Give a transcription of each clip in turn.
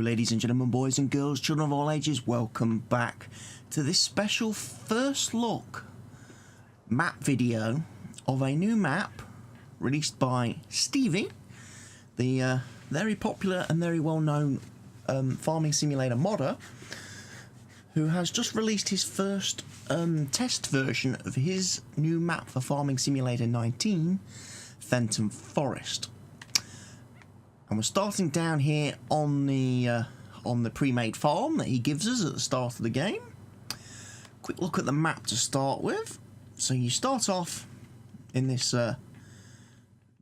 ladies and gentlemen, boys and girls, children of all ages, welcome back to this special first look map video of a new map released by Stevie, the very popular and very well-known farming simulator modder, who has just released his first test version of his new map for Farming Simulator 19, Fenton Forest. And we're starting down here on the pre-made farm that he gives us at the start of the game. Quick look at the map to start with. So you start off in this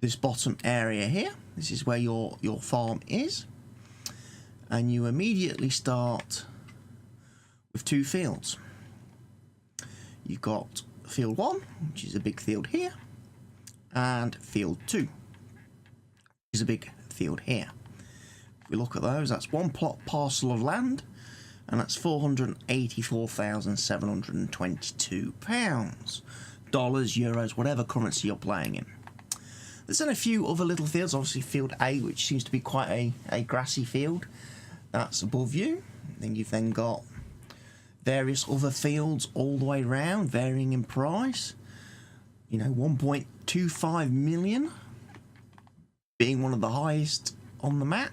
this bottom area here. This is where your farm is, and you immediately start with two fields. You've got field 1, which is a big field here, and field 2, which is a big field here. If we look at those, that's one plot parcel of land, and that's £484,722. Dollars, euros, whatever currency you're playing in. There's then a few other little fields, obviously field A, which seems to be quite a grassy field. That's above you. Then you've then got various other fields all the way around, varying in price. You know, 1.25 million being one of the highest on the map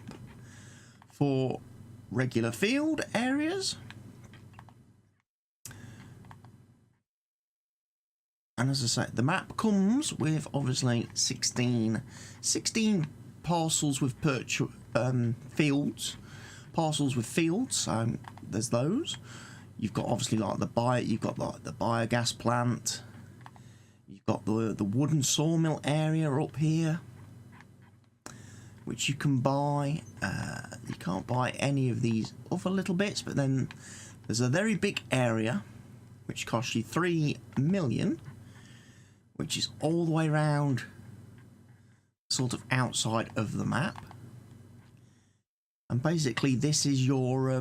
for regular field areas. And as I say, the map comes with obviously 16 parcels with fields, parcels with fields. So there's those. You've got obviously like the biogas plant. You've got the wooden sawmill area up here, which you can buy. You can't buy any of these other little bits, but then there's a very big area which costs you 3 million, which is all the way around, sort of outside of the map. And basically this is your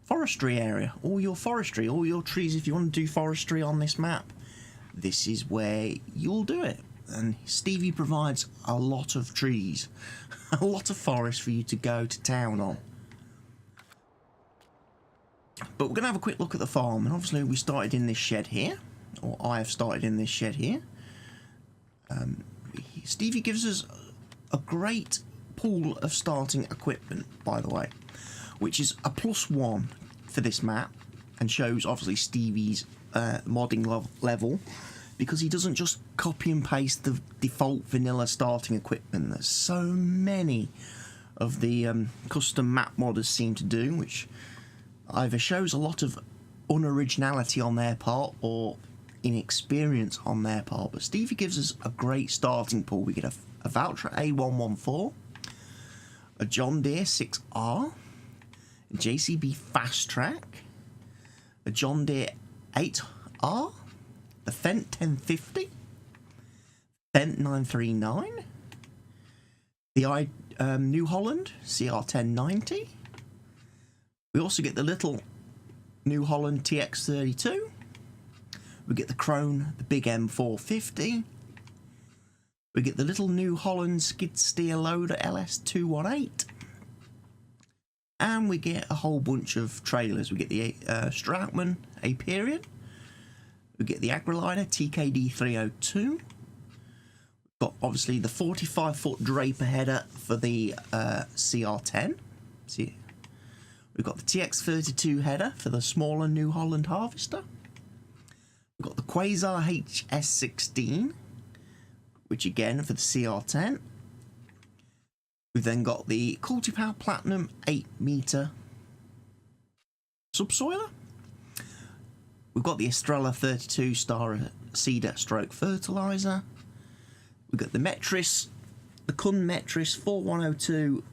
forestry area, all your forestry, all your trees. If you want to do forestry on this map, this is where you'll do it. And Stevie provides a lot of trees, a lot of forest for you to go to town on. But we're going to have a quick look at the farm, and obviously we started in this shed here, or I have started in this shed here. Stevie gives us a great pool of starting equipment, by the way, which is a +1 for this map, and shows obviously Stevie's modding level, because he doesn't just copy and paste the default vanilla starting equipment that so many of the custom map modders seem to do, which either shows a lot of unoriginality on their part or inexperience on their part. But Stevie gives us a great starting pool. We get a Valtra A114, a John Deere 6R, a JCB Fast Track, a John Deere 8R, the Fenton 1050, Fenton 939, the New Holland CR1090. We also get the little New Holland TX32. We get the Krone, the big M450. We get the little New Holland skid steer loader LS218. And we get a whole bunch of trailers. We get the Strautmann A period. We get the Agriliner TKD302. We've got obviously the 45-foot Draper header for the CR10. See, we've got the TX32 header for the smaller New Holland Harvester. We've got the Quasar HS16, which again for the CR10. We've then got the Cultipower Platinum 8-meter subsoiler. We've got the Estrella 32 Star Seeder Stroke Fertiliser. We've got the Metris, the Kun Metris 4102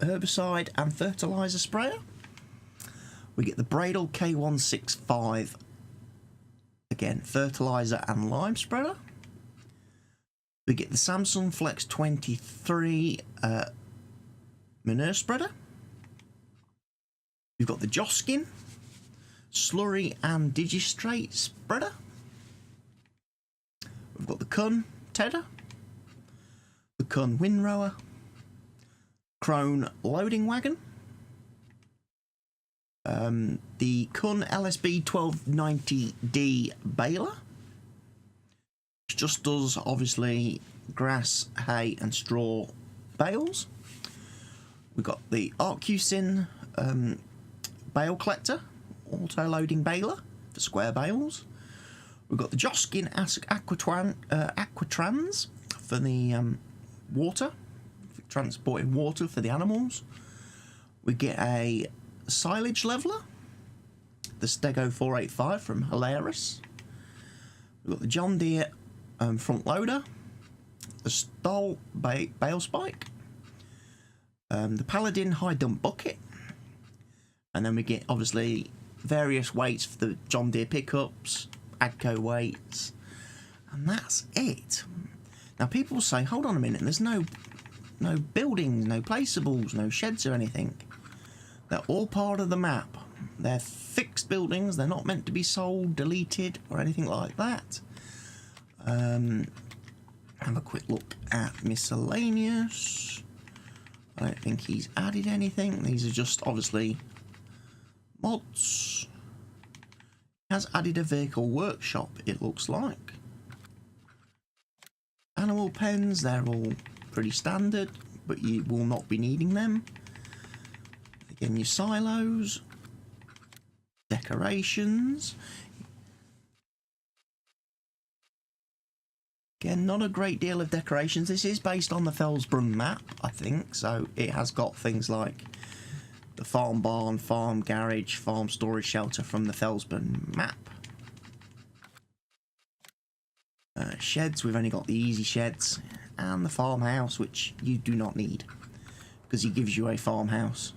herbicide and fertiliser sprayer. We get the Bradle K165, again fertiliser and lime spreader. We get the Samsung Flex 23 manure spreader. We've got the Joskin slurry and digistrate spreader. We've got the Kun Tedder, the Kun Windrower, monochrome loading wagon. The Kun LSB 1290D baler, which just does obviously grass, hay and straw bales. We've got the Arcusin bale collector, auto loading baler for square bales. We've got the Joskin Aquatrans for the water, for transporting water for the animals. We get a silage leveler, the Stego 485 from Hilarious. We've got the John Deere front loader, the Stoll bale spike, the Paladin high dump bucket, and then we get obviously various weights for the John Deere pickups, Agco weights, and that's it. Now people will say, hold on a minute, there's no buildings, no placeables, no sheds or anything. They're all part of the map. They're fixed buildings, they're not meant to be sold, deleted or anything like that. Have a quick look at miscellaneous. I don't think he's added anything. These are just obviously mods. He has added a vehicle workshop, it looks like. Animal pens, they're all pretty standard, but you will not be needing them. Again, your silos, decorations. Again, not a great deal of decorations. This is based on the Felsbrunn map, I think, so it has got things like the farm barn, farm garage, farm storage shelter from the Felsbrunn map. Sheds, we've only got the easy sheds, and the farmhouse, which you do not need, because he gives you a farmhouse.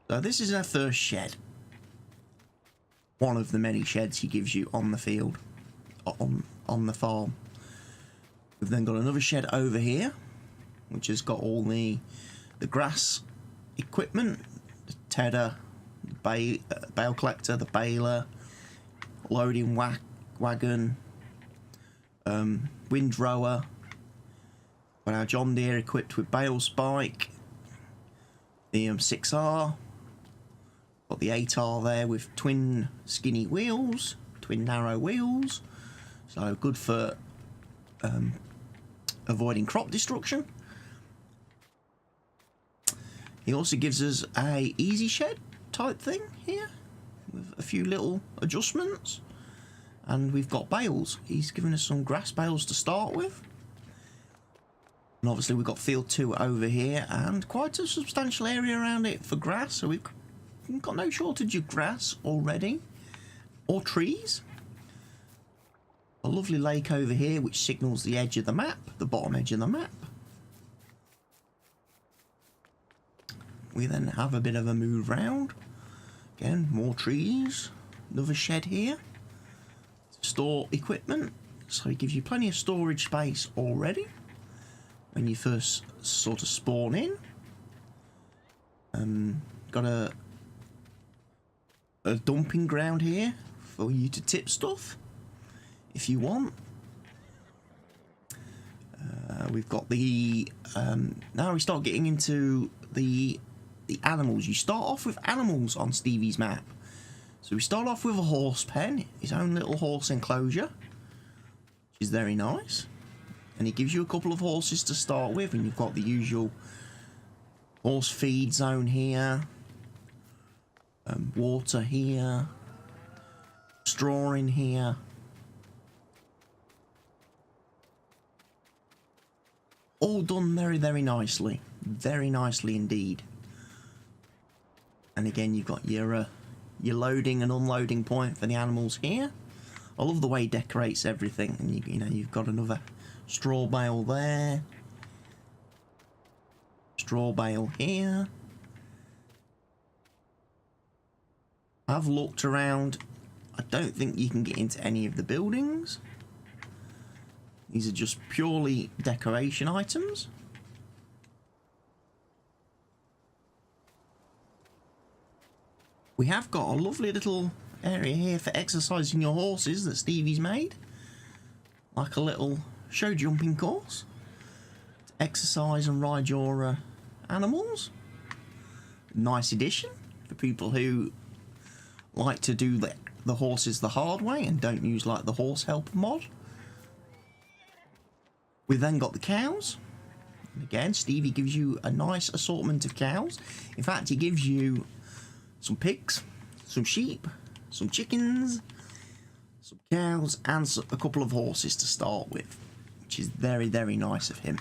So this is our first shed. One of the many sheds he gives you on the field, on the farm. We've then got another shed over here, which has got all the grass equipment, the tedder, the bale collector, the baler, loading wagon, windrower. Got our John Deere equipped with bale spike, the 6R. Got the 8R there with twin skinny wheels, twin narrow wheels, so good for avoiding crop destruction. He also gives us a easy shed type thing here with a few little adjustments, and we've got bales. He's given us some grass bales to start with, and obviously we've got field 2 over here and quite a substantial area around it for grass, so we've got no shortage of grass already, or trees. A lovely lake over here which signals the edge of the map, the bottom edge of the map. We then have a bit of a move round. Again, more trees. Another shed here to store equipment, so it gives you plenty of storage space already when you first sort of spawn in. Got a dumping ground here for you to tip stuff if you want. We've got the now we start getting into the animals. You start off with animals on Stevie's map. So we start off with a horse pen, his own little horse enclosure, which is very nice, and he gives you a couple of horses to start with, and you've got the usual horse feed zone here, water here, straw in here. All done very, very nicely indeed. And again, you've got your loading and unloading point for the animals here. I love the way he decorates everything. And you know, you've got another straw bale there, straw bale here. I've looked around. I don't think you can get into any of the buildings. These are just purely decoration items. We have got a lovely little area here for exercising your horses that Stevie's made. Like a little show jumping course. To exercise and ride your animals. Nice addition for people who like to do the horses the hard way and don't use like the horse helper mod. We've then got the cows. And again, Stevie gives you a nice assortment of cows. In fact, he gives you some pigs, some sheep, some chickens, some cows, and a couple of horses to start with, which is very, very nice of him.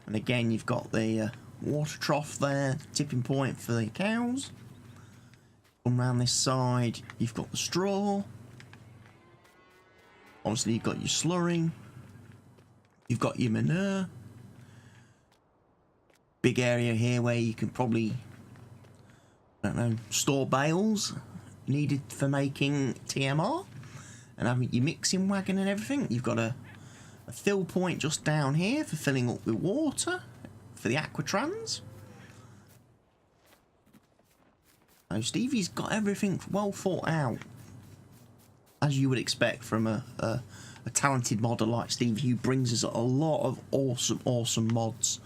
And again, you've got the water trough there, tipping point for the cows. Come around this side, you've got the straw. Obviously, you've got your slurry. You've got your manure. Big area here where you can probably, I don't know, store bales needed for making TMR. And having your mixing wagon and everything. You've got a fill point just down here for filling up with water for the aquatrans. Now Stevie's got everything well thought out, as you would expect from a talented modder like Stevie, who brings us a lot of awesome mods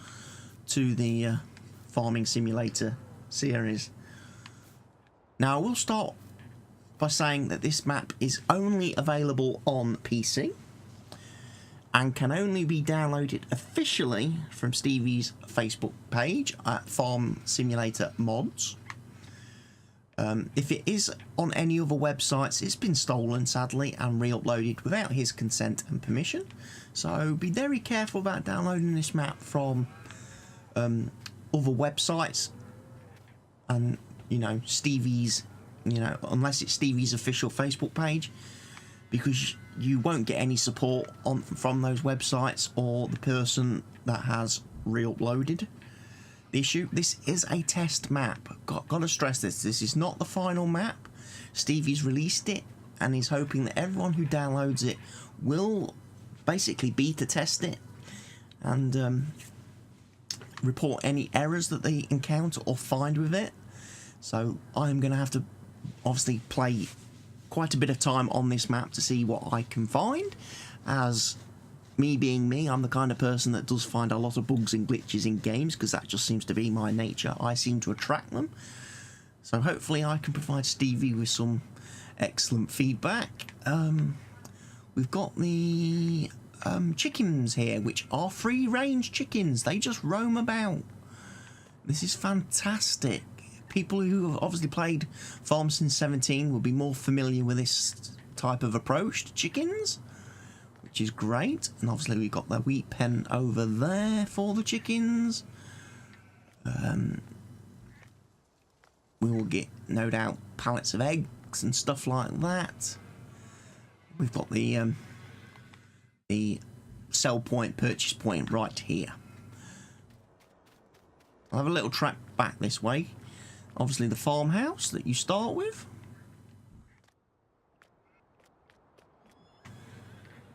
to the Farming Simulator series. Now I will start by saying that this map is only available on PC and can only be downloaded officially from Stevie's Facebook page at Farm Simulator Mods. If it is on any other websites, it's been stolen sadly and re-uploaded without his consent and permission, so be very careful about downloading this map from other websites and, you know, Stevie's, you know, unless it's Stevie's official Facebook page, because you won't get any support from those websites or the person that has re-uploaded the issue. This is a test map. Got to stress this. This is not the final map. Stevie's released it and he's hoping that everyone who downloads it will basically beta test it and report any errors that they encounter or find with it. So I'm going to have to obviously play quite a bit of time on this map to see what I can find, as me being me, I'm the kind of person that does find a lot of bugs and glitches in games because that just seems to be my nature. I seem to attract them. So hopefully I can provide Stevie with some excellent feedback. We've got the chickens here, which are free-range chickens. They just roam about. This is fantastic. People who have obviously played Farm Sim 17 will be more familiar with this type of approach to chickens, which is great. And obviously we've got the wheat pen over there for the chickens. We will get, no doubt, pallets of eggs and stuff like that. We've got the sell point, purchase point right here. I'll have a little track back this way. Obviously the farmhouse that you start with.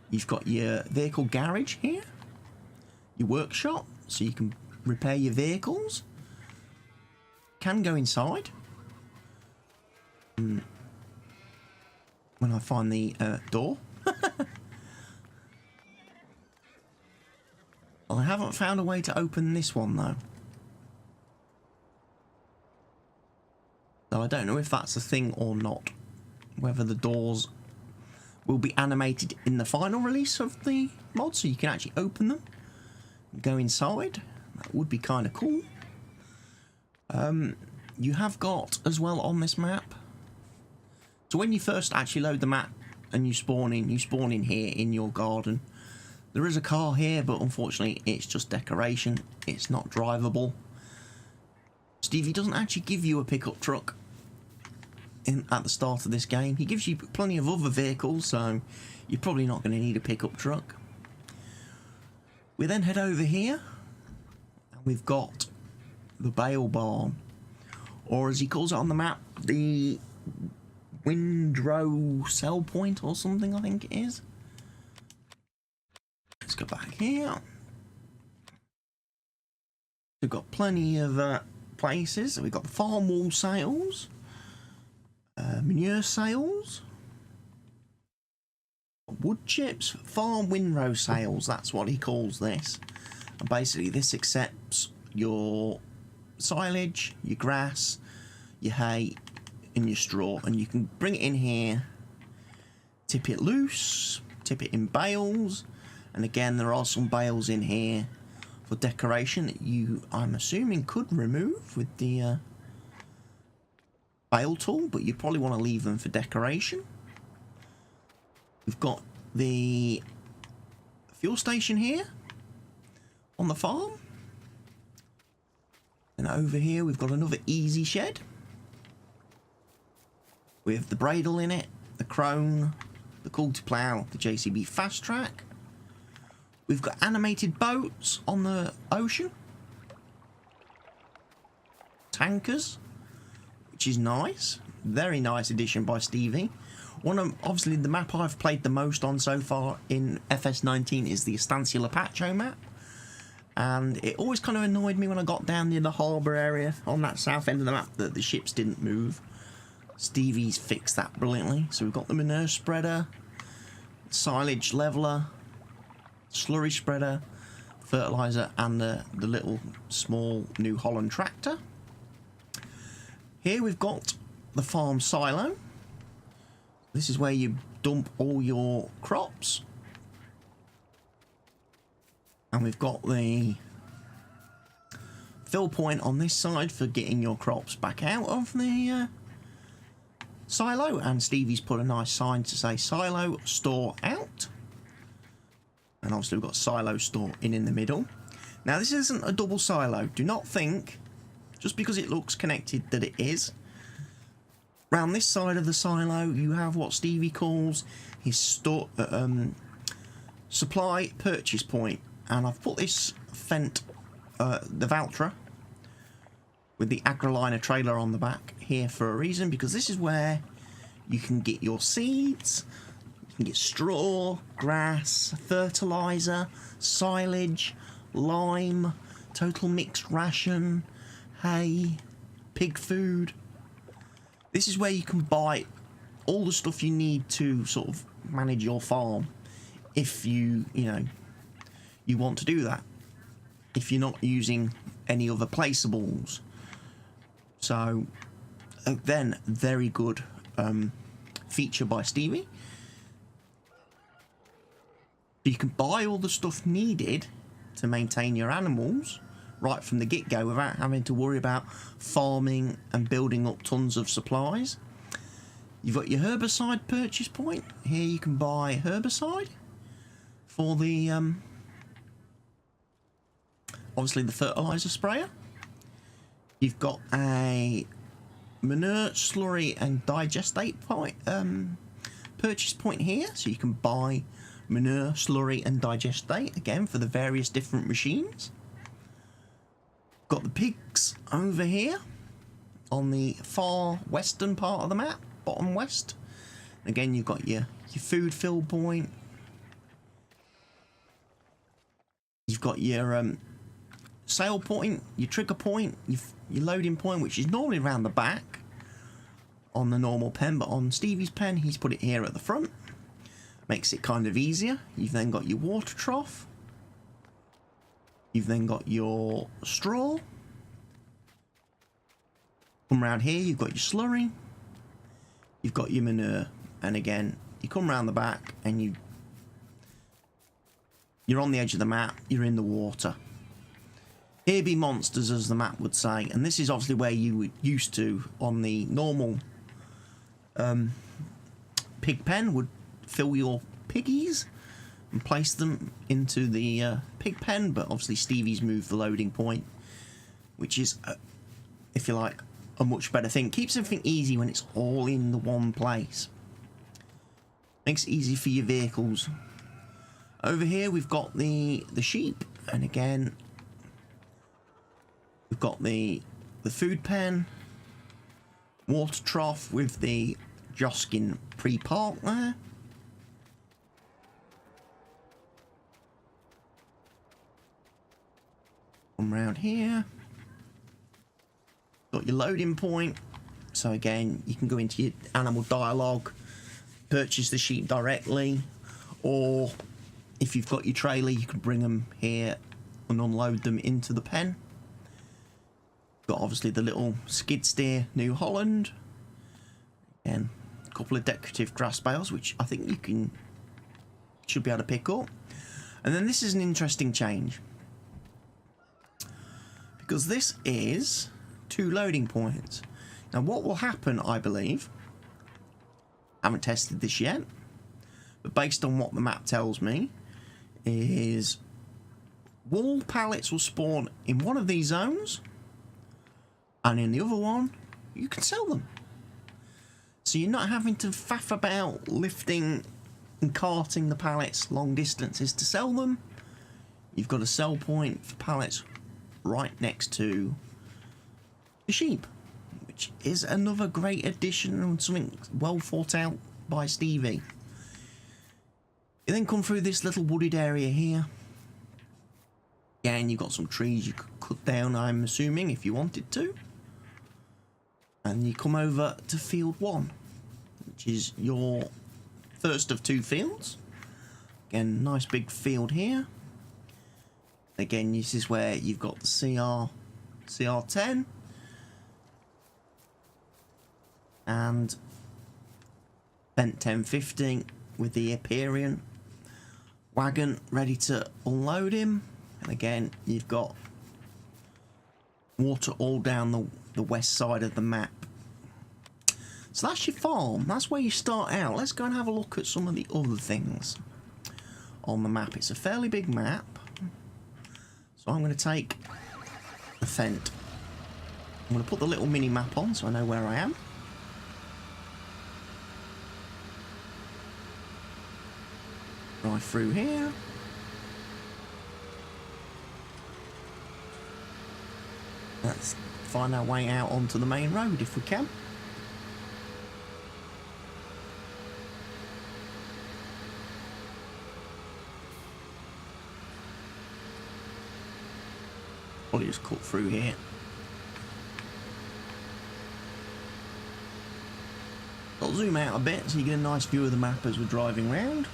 You've got your vehicle garage here. Your workshop, so you can repair your vehicles. Can go inside. When I find the door. I haven't found a way to open this one though. So I don't know if that's a thing or not. Whether the doors will be animated in the final release of the mod, so you can actually open them and go inside. That would be kind of cool. You have got as well on this map. So when you first actually load the map and you spawn in here in your garden. There is a car here, but unfortunately it's just decoration. It's not drivable. Stevie doesn't actually give you a pickup truck at the start of this game. He gives you plenty of other vehicles, so you're probably not going to need a pickup truck. We then head over here, and we've got the bale barn, or as he calls it on the map, the windrow sell point or something, I think it is. Let's go back here. We've got plenty of places. We've got the farm wall sales, manure sales, wood chips, farm windrow sales, that's what he calls this. And basically this accepts your silage, your grass, your hay, and your straw, and you can bring it in here, tip it loose, tip it in bales, and again there are some bales in here for decoration that you, I'm assuming, could remove with the bale tool, but you probably want to leave them for decoration. We've got the fuel station here on the farm, and over here we've got another easy shed with the Bradle in it, the Crone, the Culti Plough, the JCB Fast Track. We've got animated boats on the ocean, tankers, which is nice, very nice addition by Stevie. One of, obviously, the map I've played the most on so far in FS19 is the Estancia Lapacho map, and it always kind of annoyed me when I got down near the harbour area on that south end of the map that the ships didn't move. Stevie's fixed that brilliantly. So we've got the manure spreader, silage leveler, slurry spreader, fertiliser, and the little small New Holland tractor. Here we've got the farm silo. This is where you dump all your crops. And we've got the fill point on this side for getting your crops back out of the silo. And Stevie's put a nice sign to say silo store out. And obviously we've got silo store in the middle. Now this isn't a double silo. Do not think, just because it looks connected, that it is. Round this side of the silo, you have what Stevie calls his supply purchase point, and I've put this Fenton, the Valtra, with the Agroliner trailer on the back here for a reason, because this is where you can get your seeds, you can get straw, grass, fertiliser, silage, lime, total mixed ration, hay, pig food. This is where you can buy all the stuff you need to sort of manage your farm, if you want to do that, if you're not using any other placeables. So then, very good feature by Stevie. You can buy all the stuff needed to maintain your animals right from the get-go without having to worry about farming and building up tons of supplies. You've got your herbicide purchase point. Here you can buy herbicide for the obviously the fertilizer sprayer. You've got a manure, slurry and digestate point purchase point here, so you can buy manure, slurry and digestate again for the various different machines. Got the pigs over here on the far western part of the map, bottom west. Again, you've got your food fill point. You've got your sale point, your trigger point, your loading point, which is normally around the back on the normal pen, but on Stevie's pen, he's put it here at the front. Makes it kind of easier. You've then got your water trough. You've then got your straw. Come around here, you've got your slurry. You've got your manure. And again, you come around the back and you're on the edge of the map, you're in the water. Here be monsters, as the map would say. And this is obviously where you would used to, on the normal pig pen, would fill your piggies and place them into the pig pen, but obviously Stevie's moved the loading point, which is, if you like, a much better thing. Keeps everything easy when it's all in the one place. Makes it easy for your vehicles. Over here we've got the sheep, and again we've got the food pen, water trough with the Joskin pre-park there. Come round here. Got your loading point. So again, you can go into your animal dialogue, purchase the sheep directly, or if you've got your trailer, you can bring them here and unload them into the pen. Got obviously the little skid steer New Holland. Again, a couple of decorative grass bales, which I think you should be able to pick up. And then this is an interesting change, because this is 2 loading points. Now what will happen, I believe, I haven't tested this yet, but based on what the map tells me, is wall pallets will spawn in one of these zones, and in the other one you can sell them. So you're not having to faff about lifting and carting the pallets long distances to sell them. You've got a sell point for pallets right next to the sheep, which is another great addition and something well thought out by Stevie. You then come through this little wooded area here. Yeah, and you've got some trees you could cut down, I'm assuming, if you wanted to. And you come over to field 1, which is your first of 2 fields. Again, nice big field here. Again, this is where you've got the CR10 and Fenton 50 with the Hyperion wagon ready to unload him. And again, you've got water all down the west side of the map. So that's your farm. That's where you start out. Let's go and have a look at some of the other things on the map. It's a fairly big map. So I'm going to take the Fent. I'm going to put the little mini map on so I know where I am. Drive through here. Let's find our way out onto the main road if we can. Probably just cut through here. I'll zoom out a bit so you get a nice view of the map as we're driving around.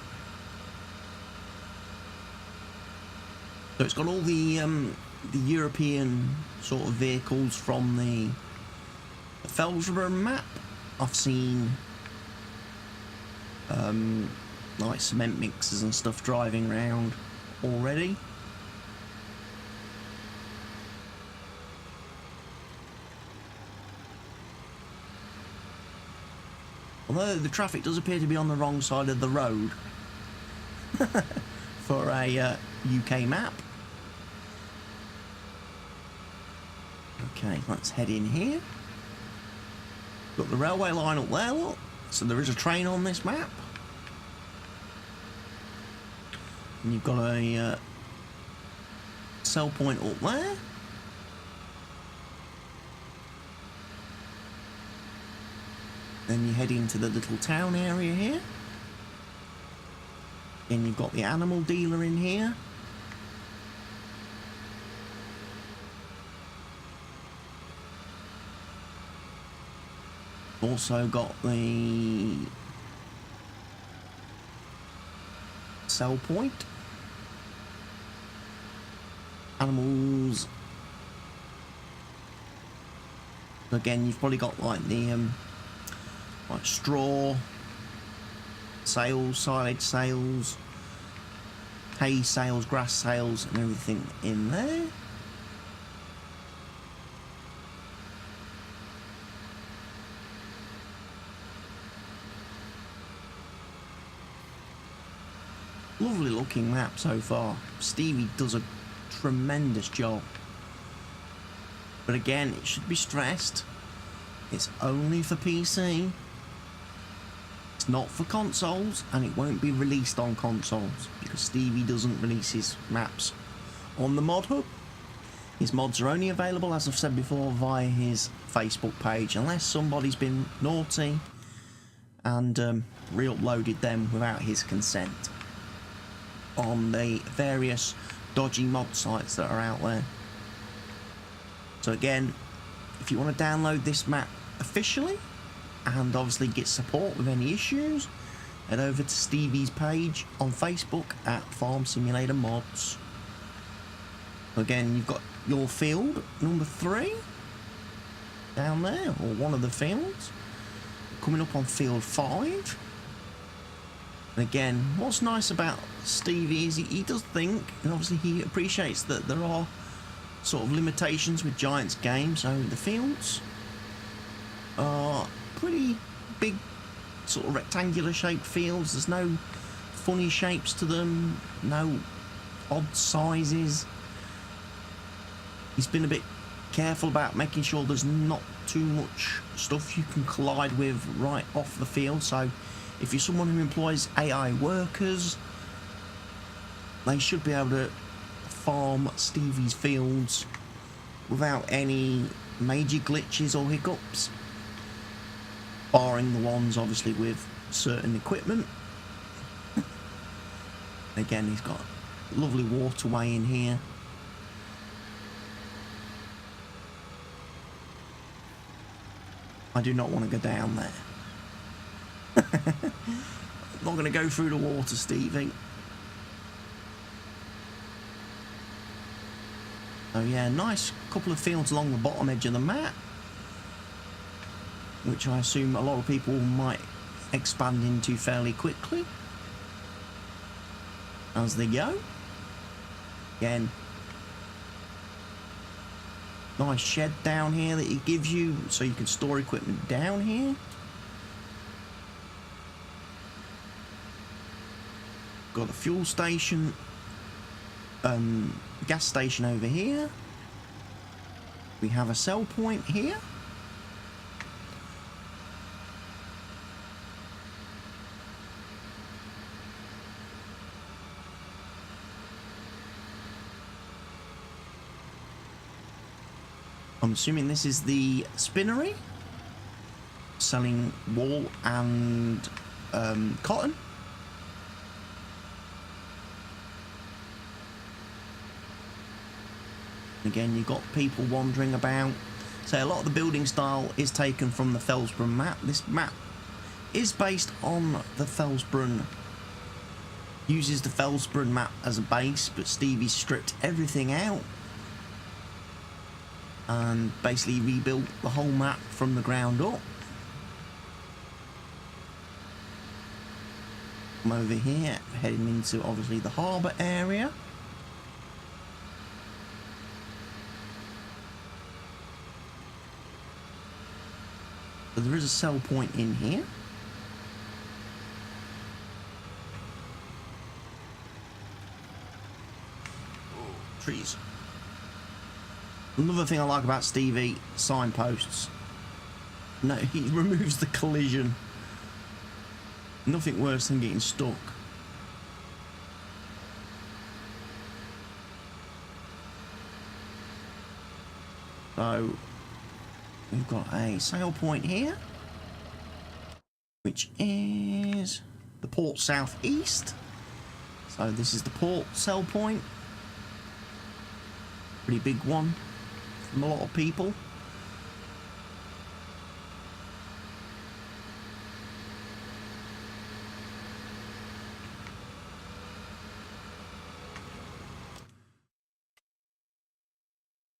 So it's got all the European sort of vehicles from the Felsborough map. I've seen like cement mixers and stuff driving around already. Although the traffic does appear to be on the wrong side of the road for a UK map. Okay, let's head in here. Got the railway line up there, look. So there is a train on this map. And you've got a sell point up there. Then you head into the little town area here. Then you've got the animal dealer in here. Also got the sell point. Animals. Again, you've probably got like the like straw sales, silage sales, hay sales, grass sales, and everything in there. Lovely looking map so far. Stevie does a tremendous job. But again, it should be stressed, it's only for PC. It's not for consoles, and it won't be released on consoles because Stevie doesn't release his maps on the mod hub. His mods are only available, as I've said before, via his Facebook page, unless somebody's been naughty and re-uploaded them without his consent on the various dodgy mod sites that are out there. So again, if you want to download this map officially and obviously get support with any issues, head over to Stevie's page on Facebook at Farm Simulator Mods. Again, you've got your field number 3. down there, or one of the fields. Coming up on field 5. And again, what's nice about Stevie is he does think, and obviously he appreciates that there are sort of limitations with Giants games. So the fields are pretty big, sort of rectangular shaped fields. There's no funny shapes to them, no odd sizes. He's been a bit careful about making sure there's not too much stuff you can collide with right off the field. So if you're someone who employs AI workers, they should be able to farm Stevie's fields without any major glitches or hiccups, barring the ones obviously with certain equipment. Again, he's got a lovely waterway in here. I do not want to go down there. I'm not going to go through the water, Stevie. So yeah, nice couple of fields along the bottom edge of the map, which I assume a lot of people might expand into fairly quickly as they go. Again, nice shed down here that he gives you so you can store equipment down here. Got a fuel station, gas station over here. We have a sell point here. I'm assuming this is the spinnery, selling wool and cotton. Again, you've got people wandering about. So a lot of the building style is taken from the Felsbrunn map. This map is based on the Felsbrunn, uses the Felsbrunn map as a base, but Stevie stripped everything out and basically rebuilt the whole map from the ground up. Come over here, heading into obviously the harbour area. So there is a sell point in here. Oh, trees. Another thing I like about Stevie, signposts. No, he removes the collision. Nothing worse than getting stuck. So we've got a sale point here, which is the port southeast. So this is the port sell point. Pretty big one from a lot of people.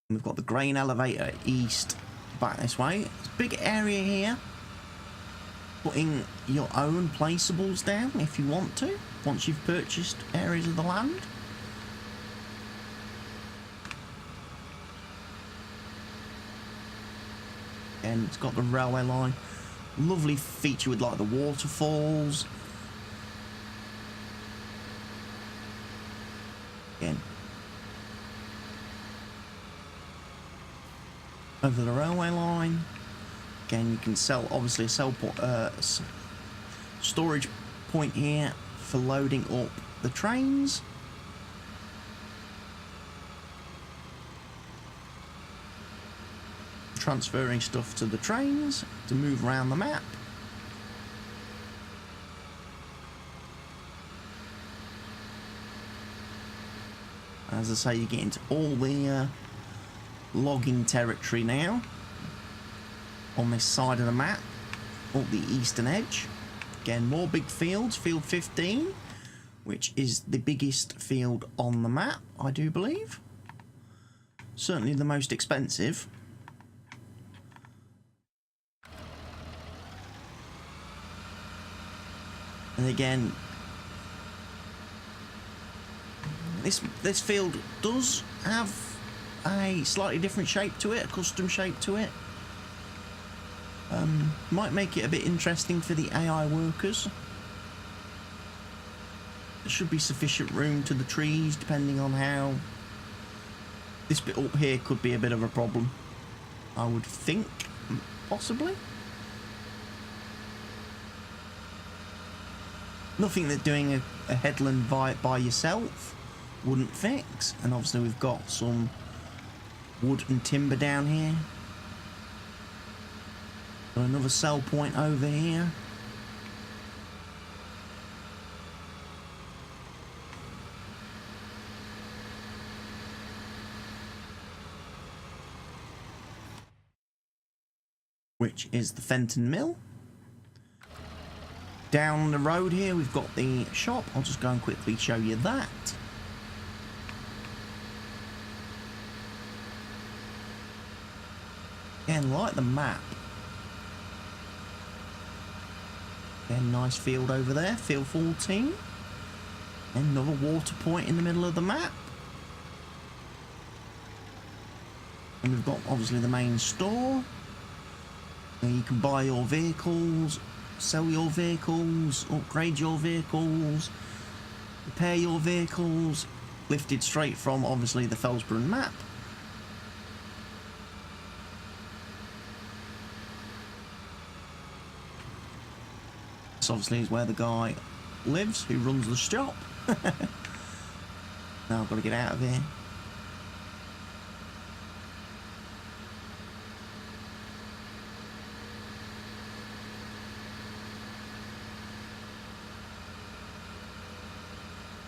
We've got the grain elevator east, back this way. It's a big area here. Putting your own placeables down if you want to, once you've purchased areas of the land. And it's got the railway line. Lovely feature with like the waterfalls. Again, over the railway line. Again, you can sell, obviously, a storage point here for loading up the trains. Transferring stuff to the trains to move around the map. As I say, you get into all the logging territory now on this side of the map, up the eastern edge. Again, more big fields, field 15, which is the biggest field on the map, I do believe. Certainly the most expensive. And again, this field does have a slightly different shape to it, a custom shape to it. Might make it a bit interesting for the AI workers. There should be sufficient room to the trees, depending on how... This bit up here could be a bit of a problem, I would think, possibly. Nothing that doing a headland by yourself wouldn't fix. And obviously we've got some wood and timber down here. Got another sell point over here. Which is the Fenton Mill. Down the road here we've got the shop. I'll just go and quickly show you that. Again, like the map. Again, nice field over there, field 14. Another water point in the middle of the map. And we've got obviously the main store. Where you can buy your vehicles, sell your vehicles, upgrade your vehicles, repair your vehicles, lifted straight from obviously the Felsborough map. This obviously is where the guy lives who runs the shop. Now I've got to get out of here.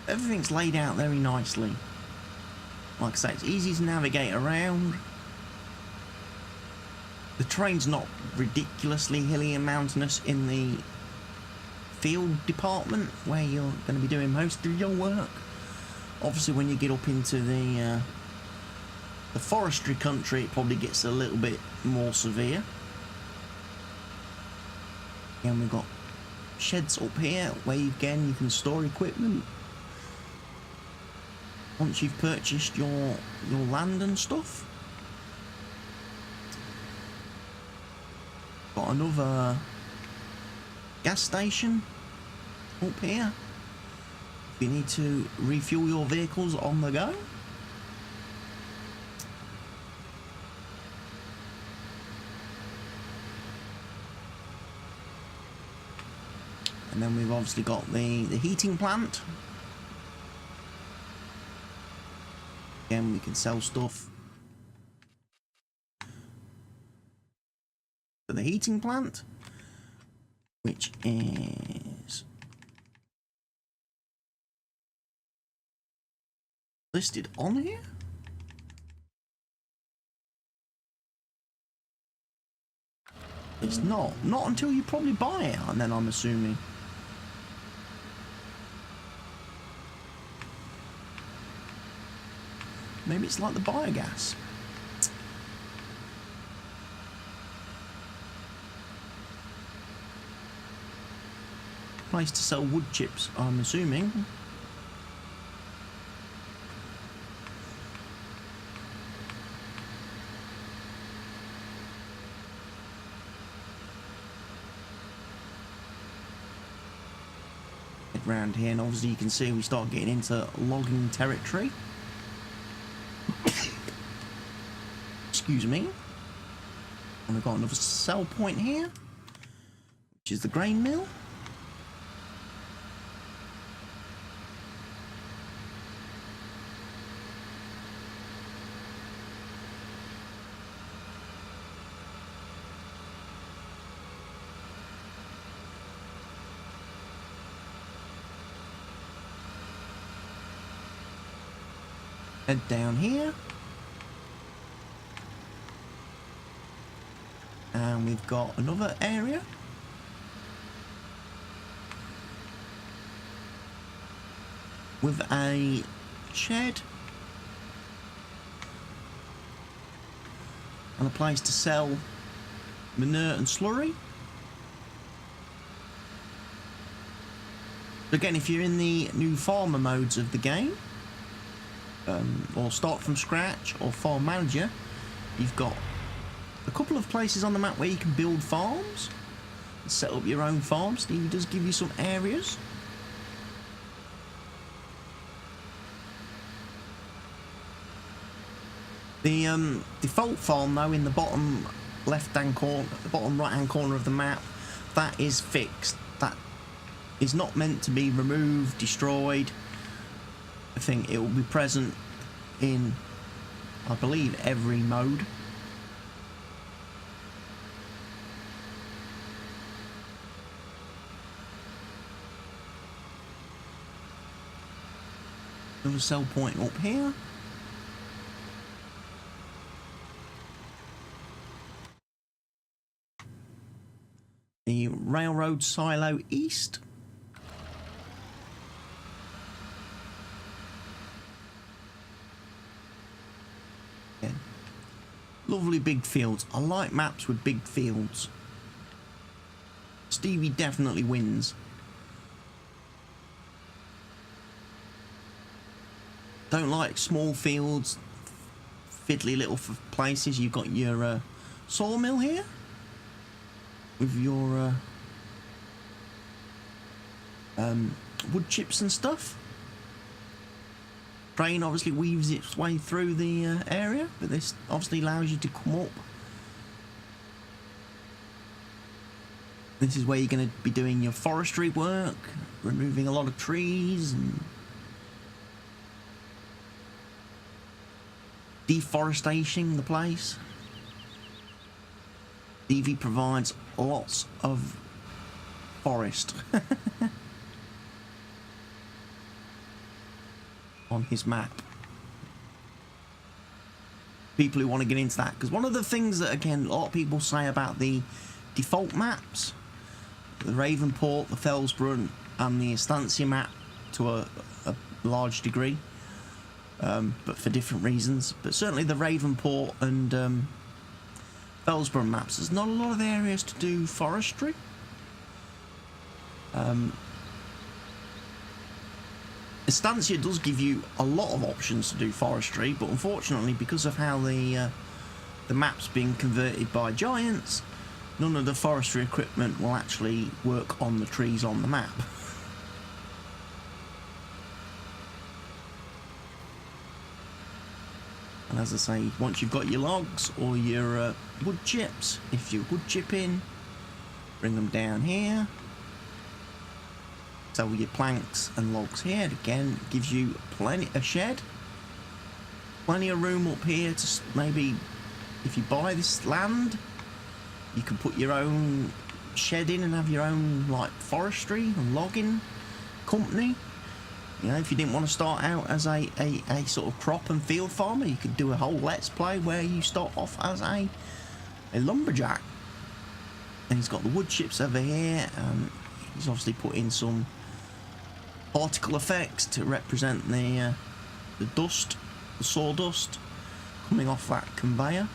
Everything's laid out very nicely. Like I say, it's easy to navigate around. The terrain's not ridiculously hilly and mountainous in the field department where you're going to be doing most of your work. Obviously when you get up into the forestry country, it probably gets a little bit more severe. And we've got sheds up here where again you can store equipment once you've purchased your land and stuff. Got another gas station up here if you need to refuel your vehicles on the go. And then we've obviously got the heating plant. Again, we can sell stuff for the heating plant, which is listed on here. It's not until you probably buy it, and then I'm assuming. Maybe it's like the biogas. Place to sell wood chips, I'm assuming. Head round here, and obviously you can see we start getting into logging territory. Excuse me. And we've got another sell point here, which is the grain mill. Head down here. And we've got another area. With a shed. And a place to sell manure and slurry. Again, if you're in the new farmer modes of the game, or start from scratch, or farm manager, you've got a couple of places on the map where you can build farms, and set up your own farm. Stevie does give you some areas. The default farm, though, in the bottom left-hand corner, the bottom right-hand corner of the map, that is fixed. That is not meant to be removed, destroyed. I think it will be present in, I believe, every mode. Another sell point up here. The railroad silo east. Yeah. Lovely big fields. I like maps with big fields. Stevie definitely wins. Don't like small fields, fiddly little places. You've got your sawmill here with your wood chips and stuff. Train obviously weaves its way through the area, but this obviously allows you to come up. This is where you're going to be doing your forestry work, removing a lot of trees and deforestation the place. Stevie provides lots of forest on his map. People who want to get into that, because one of the things that, again, a lot of people say about the default maps, the Ravenport, the Fellsborough and the Estancia map to a large degree, but for different reasons, but certainly the Ravenport and Fellsborough maps, there's not a lot of areas to do forestry. Estancia does give you a lot of options to do forestry, but unfortunately, because of how the map's being converted by giants, none of the forestry equipment will actually work on the trees on the map. And as I say, once you've got your logs or your wood chips, if you're wood chipping, bring them down here. So your planks and logs here, again, gives you a shed. Plenty of room up here to maybe, if you buy this land, you can put your own shed in and have your own like forestry and logging company. You know, if you didn't want to start out as a sort of crop and field farmer, you could do a whole let's play where you start off as a lumberjack. And he's got the wood chips over here, and he's obviously put in some particle effects to represent the dust, the sawdust coming off that conveyor.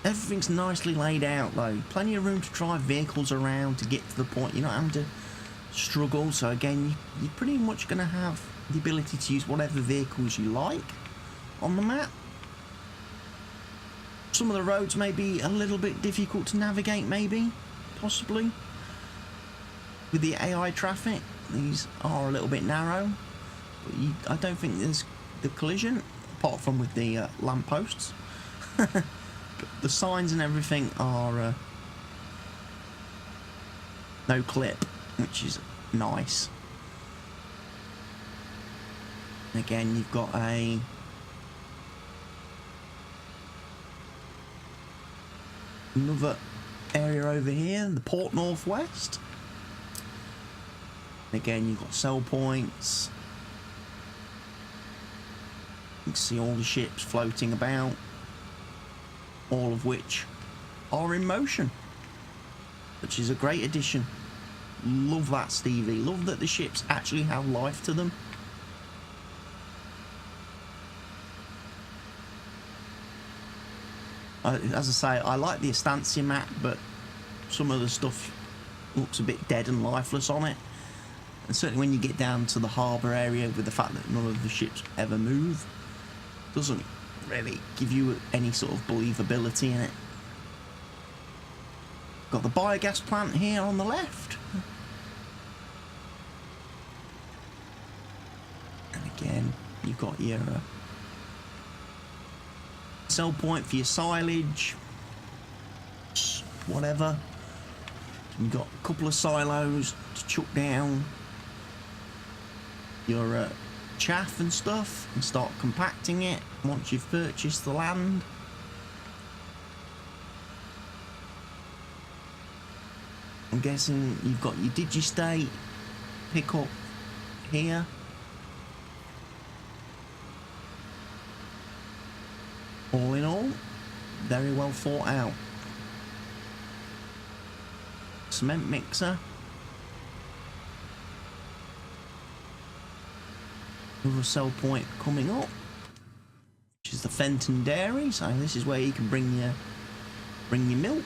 Everything's nicely laid out though. Plenty of room to drive vehicles around to get to the point. You're not having to struggle. So again, you're pretty much going to have the ability to use whatever vehicles you like on the map. Some of the roads may be a little bit difficult to navigate, maybe, possibly. With the AI traffic, these are a little bit narrow. But I don't think there's the collision, apart from with the lampposts. The signs and everything are no clip, which is nice. And again, you've got another area over here, the Port Northwest. And again, you've got sell points. You can see all the ships floating about, all of which are in motion, which is a great addition. Love that, Stevie. Love that the ships actually have life to them. As I say, I like the Estancia map, but some of the stuff looks a bit dead and lifeless on it. And certainly when you get down to the harbour area, with the fact that none of the ships ever move, doesn't really give you any sort of believability in it. Got the biogas plant here on the left. And again, you've got your sell point for your silage, whatever. You've got a couple of silos to chuck down your chaff and stuff and start compacting it once you've purchased the land. I'm guessing you've got your Digistate pickup here. All in all, very well thought out. Cement mixer. Another sell point coming up, which is the Fenton Dairy. So this is where you can bring your milk.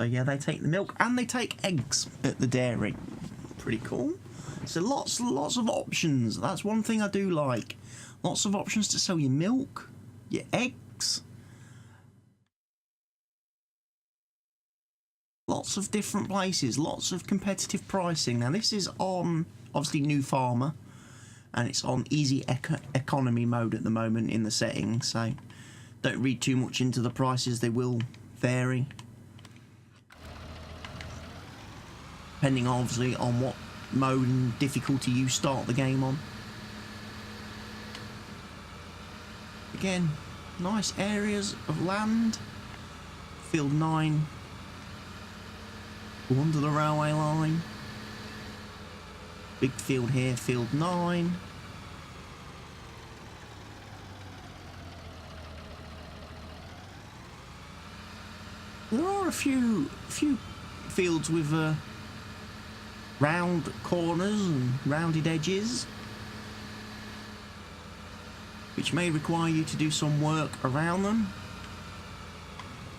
So yeah, they take the milk and they take eggs at the dairy. Pretty cool. So lots of options. That's one thing I do like. Lots of options to sell your milk, your eggs. Lots of different places, lots of competitive pricing. Now this is on, obviously, New Farmer, and it's on easy economy mode at the moment in the settings, so don't read too much into the prices, they will vary. Depending obviously on what mode and difficulty you start the game on. Again, nice areas of land. Field 9. Under the railway line. Big field here, field 9. There are a few fields with round corners and rounded edges, which may require you to do some work around them.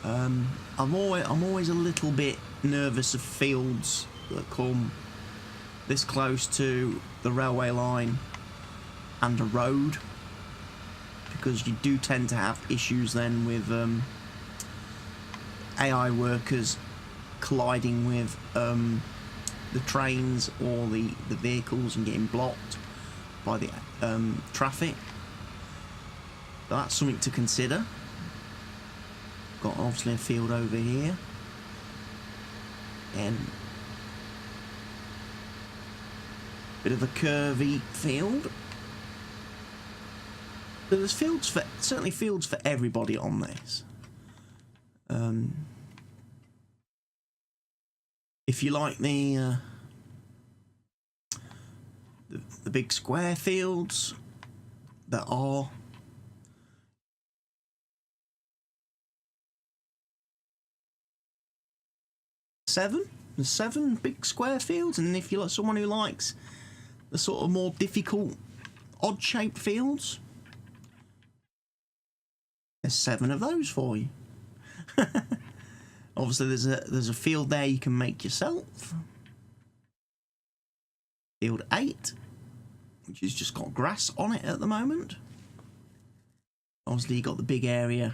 I'm always a little bit nervous of fields that come this close to the railway line and a road, because you do tend to have issues then with AI workers colliding with the trains or the vehicles and getting blocked by the traffic. So that's something to consider. Got obviously a field over here, and bit of a curvy field. So there's certainly fields for everybody on this. If you like the big square fields that are there's 7 big square fields, and if you're like someone who likes the sort of more difficult odd shaped fields, there's 7 of those for you. Obviously there's a field there you can make yourself. Field 8, which has just got grass on it at the moment. Obviously you got the big area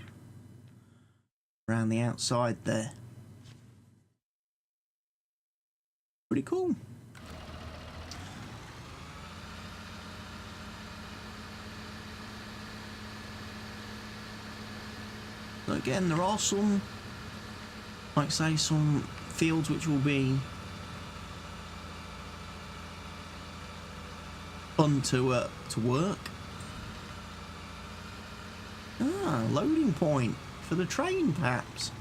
around the outside there. Pretty cool. So again, there are some, like say, some fields which will be fun to work. Loading point for the train, perhaps,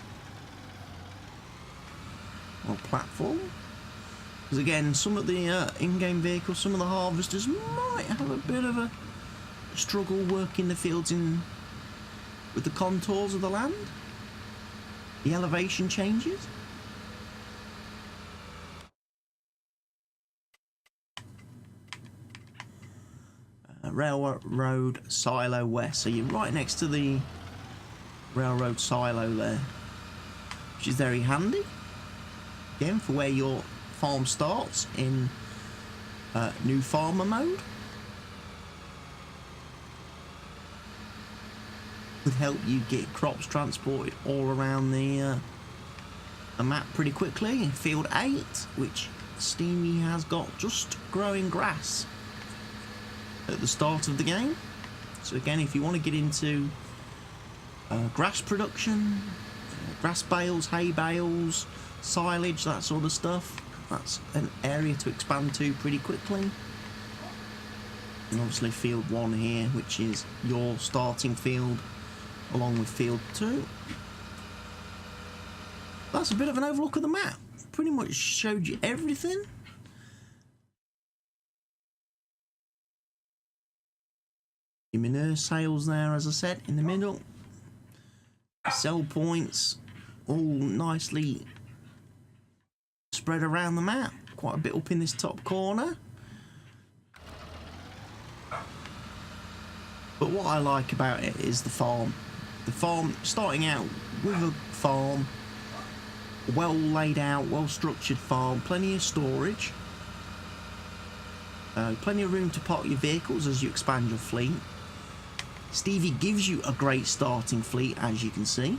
or platform. Because again, some of the in-game vehicles, some of the harvesters might have a bit of a struggle working the fields in with the contours of the land, the elevation changes. Railroad Silo West. So you're right next to the railroad silo there, which is very handy again for where your farm starts in new farmer mode. Would help you get crops transported all around the map pretty quickly. In field 8, which Stevie has got just growing grass at the start of the game. So again, if you want to get into grass production, grass bales, hay bales, silage, that sort of stuff, that's an area to expand to pretty quickly. And obviously field 1 here, which is your starting field along with field 2. That's a bit of an overlook of the map. Pretty much showed you everything. Your manure sales there, as I said, in the middle. Sell points all nicely spread around the map. Quite a bit up in this top corner. But what I like about it is the farm. The farm, starting out with a farm, well laid out, well structured farm, plenty of storage, plenty of room to park your vehicles as you expand your fleet. Stevie gives you a great starting fleet, as you can see,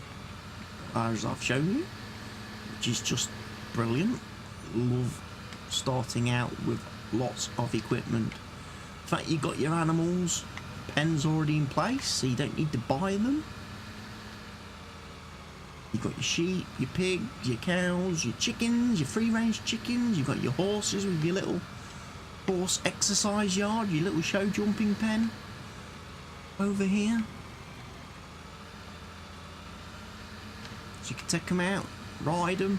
as I've shown you, which is just brilliant. Love starting out with lots of equipment. In fact, you've got your animals, pens already in place, so you don't need to buy them. You've got your sheep, your pigs, your cows, your chickens, your free-range chickens. You've got your horses with your little horse exercise yard, your little show jumping pen over here. So you can take them out, ride them.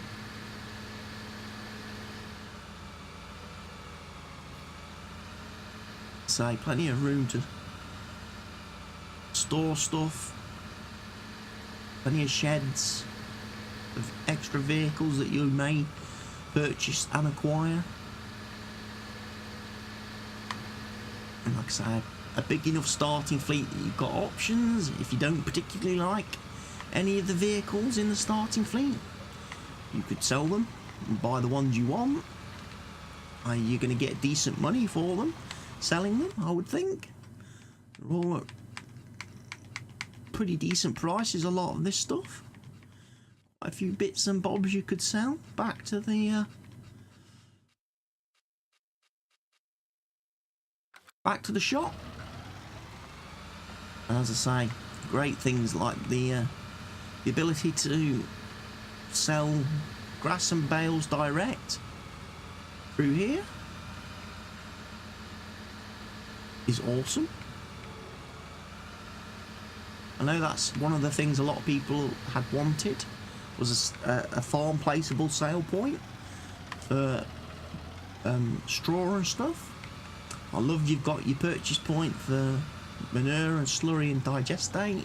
So plenty of room to store stuff. Plenty of sheds of extra vehicles that you may purchase and acquire. And like I say, a big enough starting fleet that you've got options. If you don't particularly like any of the vehicles in the starting fleet, you could sell them and buy the ones you want. You're going to get decent money for them, selling them, I would think. They're all at pretty decent prices, a lot of this stuff. Quite a few bits and bobs you could sell. Back to the shop. And as I say, great things like the ability to sell grass and bales direct through here is awesome. I know that's one of the things a lot of people had wanted, was a farm placeable sale point for straw and stuff. I love you've got your purchase point for manure and slurry and digestate,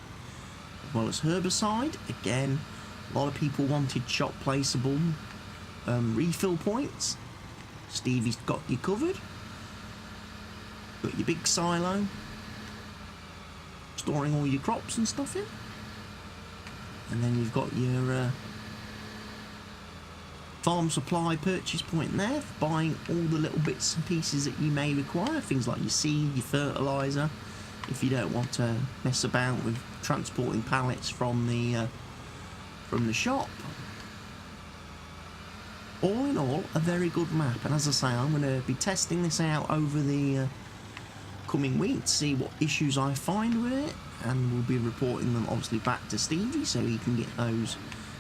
as well as herbicide. Again, a lot of people wanted shop placeable refill points. Stevie's got you covered. Got your big silo, storing all your crops and stuff in. And then you've got your farm supply purchase point there for buying all the little bits and pieces that you may require. Things like your seed, your fertiliser, if you don't want to mess about with transporting pallets from the shop. All in all, a very good map. And as I say, I'm going to be testing this out over the coming week to see what issues I find with it, and we'll be reporting them obviously back to Stevie so he can get those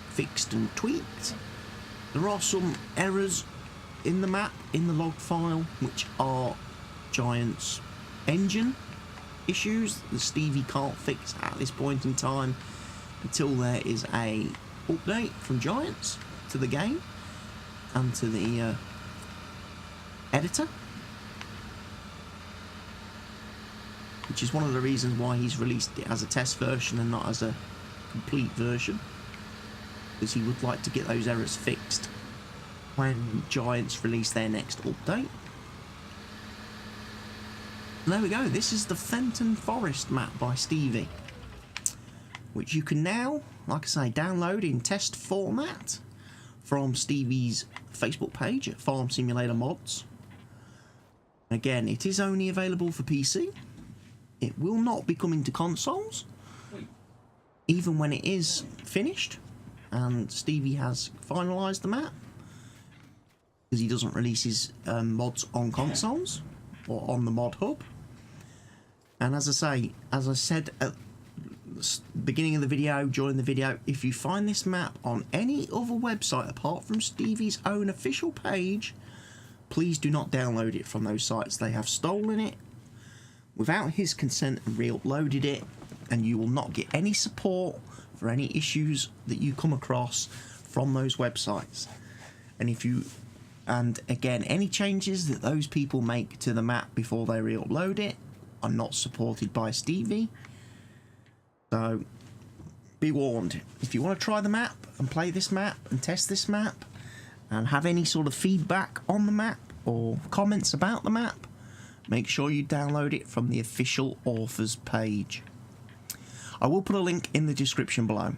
fixed and tweaked. There are some errors in the map, in the log file, which are Giant's engine issues that Stevie can't fix at this point in time until there is a update from Giants to the game and to the editor, which is one of the reasons why he's released it as a test version and not as a complete version, because he would like to get those errors fixed when Giants release their next update. there we go. This is the Fenton Forest map by Stevie, which you can now, like I say, download in test format from Stevie's Facebook page at Farm Simulator Mods. Again, it is only available for PC. It will not be coming to consoles, even when it is finished and Stevie has finalised the map, because he doesn't release his mods on consoles or on the mod hub. And as I said at the beginning of the video, during the video, if you find this map on any other website apart from Stevie's own official page, please do not download it from those sites. They have stolen it without his consent and re-uploaded it, and you will not get any support for any issues that you come across from those websites. And again, any changes that those people make to the map before they re-upload it are not supported by Stevie. So be warned, if you want to try the map and play this map and test this map and have any sort of feedback on the map or comments about the map, make sure you download it from the official author's page. I will put a link in the description below.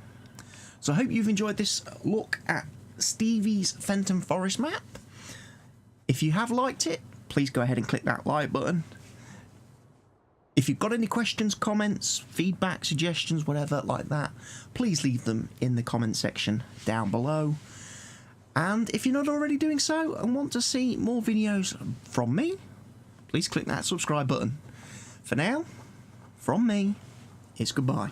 So I hope you've enjoyed this look at Stevie's Fenton Forest map. If you have liked it, please go ahead and click that like button. If you've got any questions, comments, feedback, suggestions, whatever like that, please leave them in the comment section down below. And if you're not already doing so and want to see more videos from me, please click that subscribe button. For now, from me, it's goodbye.